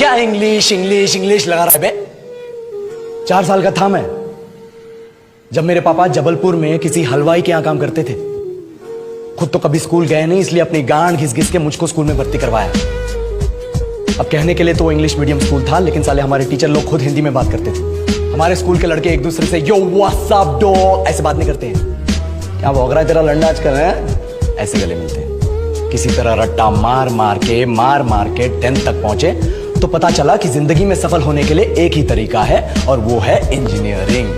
क्या English English English लगा रहा है बे? 4 साल का था मैं जब मेरे पापा जबलपुर में किसी हलवाई के यहां काम करते थे। खुद तो कभी स्कूल गए नहीं, इसलिए अपनी गांड घिस घिस के मुझको स्कूल में भर्ती करवाया। अब कहने के लिए तो इंग्लिश मीडियम स्कूल था, लेकिन साले हमारे टीचर लोग खुद हिंदी में बात करते थे। हमारे स्कूल के लड़के एक दूसरे से यो व्हाट्स अप डॉग ऐसे बात नहीं करते हैं। क्या भौंक रहा है तेरा लंडा आज कर रहे हैं? ऐसे गले मिलते हैं। किसी तरह रट्टा मार मार के 10th तक पहुंचे तो पता चला कि जिंदगी में सफल होने के लिए एक ही तरीका है और वो है इंजीनियरिंग।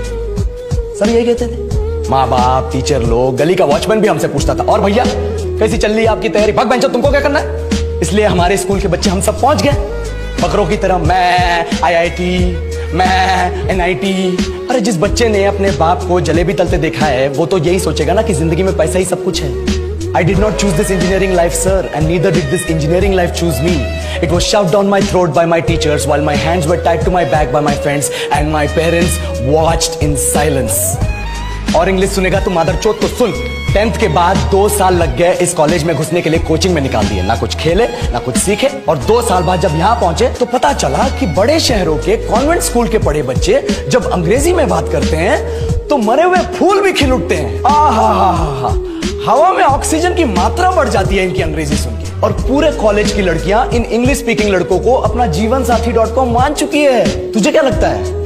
सब यही कहते थे, माँ बाप, टीचर लोग, गली का वॉचमैन भी हमसे पूछता था, और भैया कैसी चल रही है आपकी तैयारी? भाग बेंचो, तुमको क्या करना है? इसलिए हमारे स्कूल के बच्चे हम सब पहुंच गए बकरों की तरह। मैं IIT, मैं NIT। अरे जिस बच्चे ने अपने बाप को जलेबी तलते देखा है वो तो यही सोचेगा ना कि जिंदगी में पैसा ही सब कुछ है। I did not choose this engineering life, sir, and neither did this engineering life choose me. It was shoved down my throat by my teachers while my hands were tied to my back by my friends and my parents watched in silence. और English सुनेगा तो मादरचोद तो सुन। 10th के बाद 2 साल लग गए इस कॉलेज में घुसने के लिए, कोचिंग में निकाल दिए। ना कुछ खेले ना कुछ सीखे, और 2 साल बाद जब यहाँ पहुंचे तो पता चला कि बड़े शहरों के कॉन्वेंट स्कूल के पढ़े बच्चे जब अंग्रेजी में बात करते हैं तो मरे हुए फूल भी खिल उठते हैं। आहा, हवा में ऑक्सीजन की मात्रा बढ़ जाती है इनकी अंग्रेजी सुन के। और पूरे कॉलेज की लड़कियां इन इंग्लिश स्पीकिंग लड़कों को अपना जीवनसाथी.com मान चुकी है। तुझे क्या लगता है?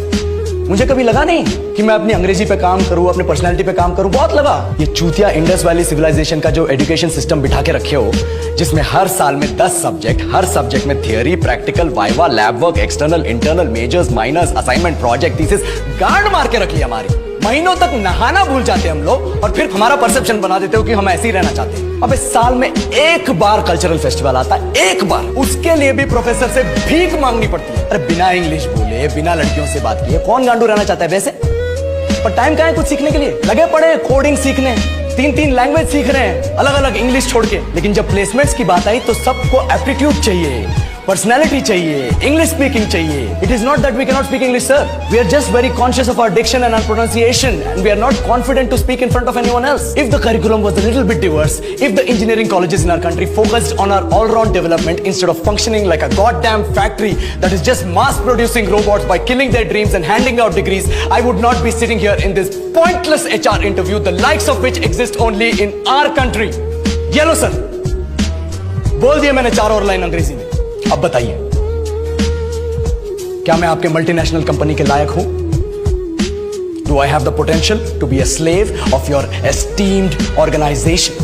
मुझे कभी लगा नहीं कि मैं अपनी अंग्रेजी पे काम करूं, अपनी पर्सनालिटी पे काम करूं। बहुत लगा। ये चूतिया इंडस वैली सिविलाइजेशन का जो एजुकेशन सिस्टम बिठा के रखे हो, जिसमें हर साल में 10 सब्जेक्ट, हर सब्जेक्ट में theory, practical, viva, lab work, external, internal, majors, minors, assignment, project, thesis, गांड मार के रखी है हमारी। महीनों तक नहाना भूल जाते हम लोग और फिर हमारा परसेप्शन बना देते हो कि हम ऐसे ही रहना चाहते हैं। अब इस साल में एक बार कल्चरल फेस्टिवल आता है, एक बार, उसके लिए भी प्रोफेसर से भीख मांगनी पड़ती है। अरे बिना इंग्लिश बोले, बिना लड़कियों से बात किए कौन गांडू रहना चाहता है वैसे? पर टाइम कहाँ है कुछ सीखने के लिए? लगे पड़े कोडिंग सीखने, 3 लैंग्वेज सीख रहे हैं अलग अलग इंग्लिश छोड़ के। लेकिन जब प्लेसमेंट्स की बात आई तो सबको एप्टीट्यूड चाहिए, पर्सनैलिटी चाहिए, इंग्लिश स्पीकिंग चाहिए। It is not that we can not speak English, sir. We are just very conscious of our diction and our pronunciation and we are not confident to speak in front of anyone else. If the curriculum was a little bit diverse, if the engineering colleges in our country focused on our all round development instead of functioning like a goddamn factory that is just mass producing robots by killing their dreams and handing out degrees, I would not be sitting here in this pointless HR interview, the likes of which exist only in our country. ये लो sir, बोल दिया मैंने 4 और line अंग्रेजी में। अब बताइए, क्या मैं आपके मल्टीनेशनल कंपनी के लायक हूं? Do I have the potential to be a slave of your esteemed organization?